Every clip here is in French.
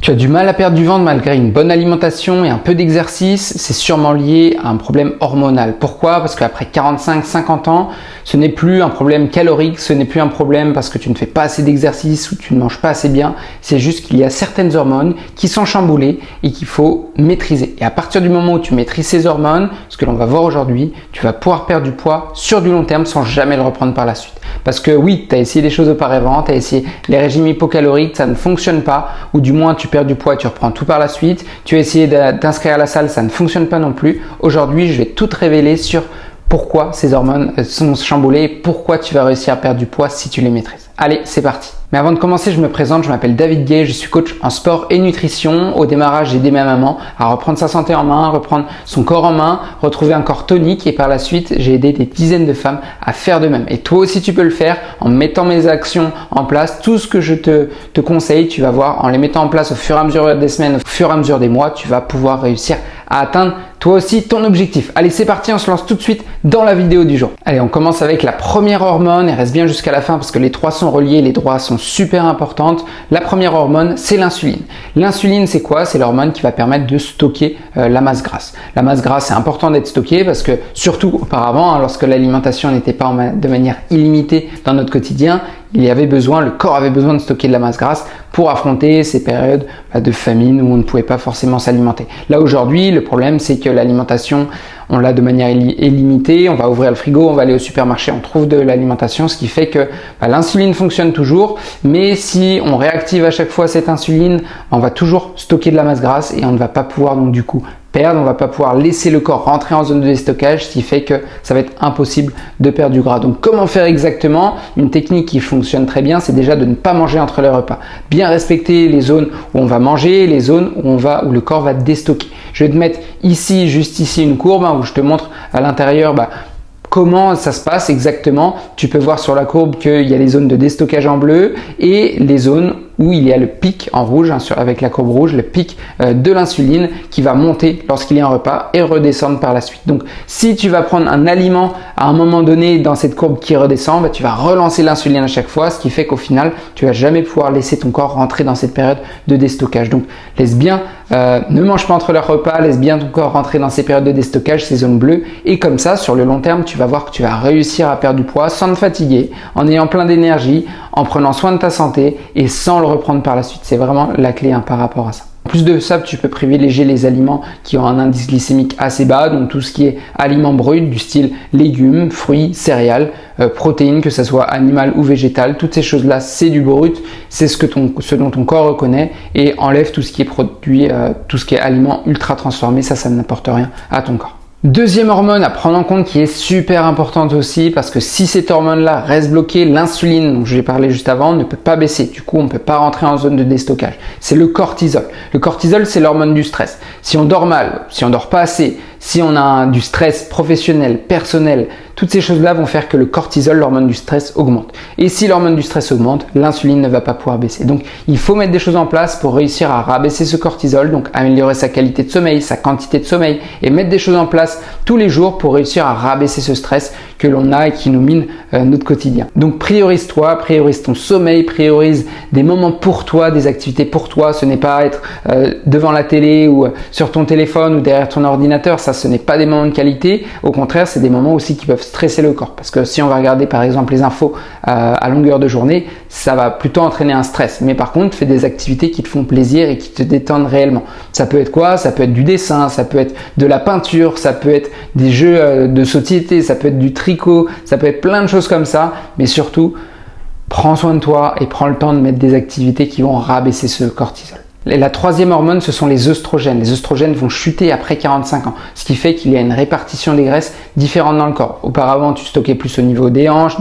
Tu as du mal à perdre du ventre malgré une bonne alimentation et un peu d'exercice, c'est sûrement lié à un problème hormonal. Pourquoi? Parce qu'après 45-50 ans, ce n'est plus un problème calorique, ce n'est plus un problème parce que tu ne fais pas assez d'exercice ou tu ne manges pas assez bien, c'est juste qu'il y a certaines hormones qui sont chamboulées et qu'il faut maîtriser. Et à partir du moment où tu maîtrises ces hormones, ce que l'on va voir aujourd'hui, tu vas pouvoir perdre du poids sur du long terme sans jamais le reprendre par la suite. Parce que oui, tu as essayé des choses auparavant, tu as essayé les régimes hypocaloriques, ça ne fonctionne pas, ou du moins tu perds du poids, tu reprends tout par la suite. Tu as essayé t'inscrire à la salle, ça ne fonctionne pas non plus. Aujourd'hui, je vais tout te révéler sur pourquoi ces hormones sont chamboulées et pourquoi tu vas réussir à perdre du poids si tu les maîtrises. Allez, c'est parti. Mais avant de commencer, je me présente, je m'appelle David Gay, je suis coach en sport et nutrition. Au démarrage, j'ai aidé ma maman à reprendre sa santé en main, reprendre son corps en main, retrouver un corps tonique et par la suite, j'ai aidé des dizaines de femmes à faire de même. Et toi aussi, tu peux le faire en mettant mes actions en place. Tout ce que je te conseille, tu vas voir, en les mettant en place au fur et à mesure des semaines, au fur et à mesure des mois, tu vas pouvoir réussir à atteindre toi aussi ton objectif. Allez, c'est parti, on se lance tout de suite dans la vidéo du jour. Allez, on commence avec la première hormone et reste bien jusqu'à la fin parce que les trois sont reliés, les trois sont super importantes. La première hormone, c'est l'insuline. L'insuline, c'est quoi? C'est l'hormone qui va permettre de stocker la masse grasse. La masse grasse, c'est important d'être stockée parce que surtout auparavant, lorsque l'alimentation n'était pas de manière illimitée dans notre quotidien, le corps avait besoin de stocker de la masse grasse pour affronter ces périodes de famine où on ne pouvait pas forcément s'alimenter. Là aujourd'hui, le problème c'est que l'alimentation, on l'a de manière illimitée, on va ouvrir le frigo, on va aller au supermarché, on trouve de l'alimentation, ce qui fait que l'insuline fonctionne toujours, mais si on réactive à chaque fois cette insuline, on va toujours stocker de la masse grasse et on ne va pas pouvoir donc du coup perdre, on va pas pouvoir laisser le corps rentrer en zone de déstockage, ce qui fait que ça va être impossible de perdre du gras. Donc comment faire exactement? Une technique qui fonctionne très bien, c'est déjà de ne pas manger entre les repas. Bien respecter les zones où on va manger, les zones où le corps va déstocker. Je vais te mettre ici, juste ici, une courbe où je te montre à l'intérieur comment ça se passe exactement. Tu peux voir sur la courbe qu'il y a les zones de déstockage en bleu et les zones où il y a le pic en rouge, avec la courbe rouge, le pic de l'insuline qui va monter lorsqu'il y a un repas et redescendre par la suite. Donc si tu vas prendre un aliment à un moment donné dans cette courbe qui redescend, tu vas relancer l'insuline à chaque fois, ce qui fait qu'au final, tu vas jamais pouvoir laisser ton corps rentrer dans cette période de déstockage. Donc ne mange pas entre leurs repas, laisse bien ton corps rentrer dans ces périodes de déstockage, ces zones bleues, et comme ça, sur le long terme, tu vas voir que tu vas réussir à perdre du poids sans te fatiguer, en ayant plein d'énergie, en prenant soin de ta santé et sans le reprendre par la suite. C'est vraiment la clé par rapport à ça. En plus de ça, tu peux privilégier les aliments qui ont un indice glycémique assez bas, donc tout ce qui est aliments bruts du style légumes, fruits, céréales, protéines, que ce soit animal ou végétal. Toutes ces choses-là, c'est du brut, c'est ce dont ton corps reconnaît, et enlève tout ce qui est produit, tout ce qui est aliments ultra transformés, ça n'apporte rien à ton corps. Deuxième hormone à prendre en compte qui est super importante aussi, parce que si cette hormone-là reste bloquée, l'insuline, dont j'ai parlé juste avant, ne peut pas baisser. Du coup, on ne peut pas rentrer en zone de déstockage. C'est le cortisol. Le cortisol, c'est l'hormone du stress. Si on dort mal, si on dort pas assez, si on a du stress professionnel, personnel, toutes ces choses-là vont faire que le cortisol, l'hormone du stress, augmente. Et si l'hormone du stress augmente, l'insuline ne va pas pouvoir baisser. Donc, il faut mettre des choses en place pour réussir à rabaisser ce cortisol, donc améliorer sa qualité de sommeil, sa quantité de sommeil, et mettre des choses en place tous les jours pour réussir à rabaisser ce stress que l'on a et qui nous mine notre quotidien. Donc, priorise-toi, priorise ton sommeil, priorise des moments pour toi, des activités pour toi. Ce n'est pas être devant la télé ou sur ton téléphone ou derrière ton ordinateur. Ça, ce n'est pas des moments de qualité. Au contraire, c'est des moments aussi qui peuvent stresser le corps. Parce que si on va regarder par exemple les infos à longueur de journée, ça va plutôt entraîner un stress. Mais par contre, fais des activités qui te font plaisir et qui te détendent réellement. Ça peut être quoi? Ça peut être du dessin, ça peut être de la peinture, ça peut être des jeux de société, ça peut être du tricot, ça peut être plein de choses comme ça. Mais surtout, prends soin de toi et prends le temps de mettre des activités qui vont rabaisser ce cortisol. Et la troisième hormone, ce sont les œstrogènes. Les œstrogènes vont chuter après 45 ans, ce qui fait qu'il y a une répartition des graisses différente dans le corps. Auparavant, tu stockais plus au niveau des hanches,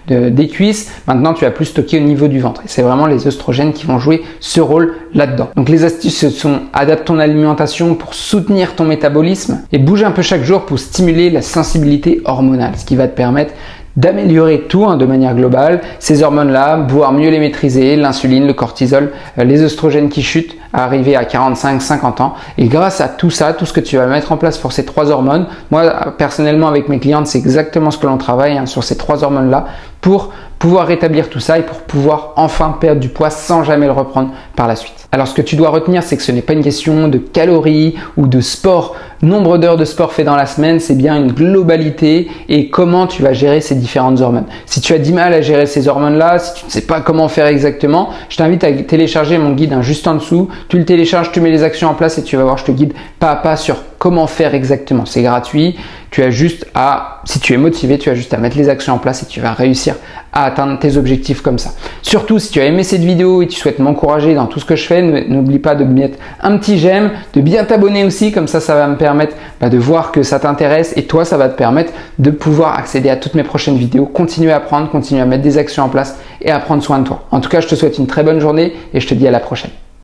des cuisses. Maintenant, tu vas plus stocker au niveau du ventre. Et c'est vraiment les œstrogènes qui vont jouer ce rôle là-dedans. Donc les astuces, ce sont adapte ton alimentation pour soutenir ton métabolisme et bouge un peu chaque jour pour stimuler la sensibilité hormonale, ce qui va te permettre d'améliorer tout de manière globale, ces hormones-là, pouvoir mieux les maîtriser, l'insuline, le cortisol, les œstrogènes qui chutent, à arriver à 45-50 ans. Et grâce à tout ça, tout ce que tu vas mettre en place pour ces trois hormones, moi personnellement avec mes clientes, c'est exactement ce que l'on travaille sur ces trois hormones-là pour pouvoir rétablir tout ça et pour pouvoir enfin perdre du poids sans jamais le reprendre par la suite. Alors ce que tu dois retenir, c'est que ce n'est pas une question de calories ou de sport, nombre d'heures de sport fait dans la semaine, c'est bien une globalité et comment tu vas gérer ces différentes hormones. Si tu as du mal à gérer ces hormones-là, si tu ne sais pas comment faire exactement, je t'invite à télécharger mon guide juste en dessous. Tu le télécharges, tu mets les actions en place et tu vas voir, je te guide pas à pas sur comment faire exactement. C'est gratuit. Tu as juste à, si tu es motivé, tu as juste à mettre les actions en place et tu vas réussir à atteindre tes objectifs comme ça. Surtout, si tu as aimé cette vidéo et tu souhaites m'encourager dans tout ce que je fais, n'oublie pas de me mettre un petit j'aime, de bien t'abonner aussi, comme ça va me permettre de voir que ça t'intéresse et toi, ça va te permettre de pouvoir accéder à toutes mes prochaines vidéos, continuer à apprendre, continuer à mettre des actions en place et à prendre soin de toi. En tout cas, je te souhaite une très bonne journée et je te dis à la prochaine.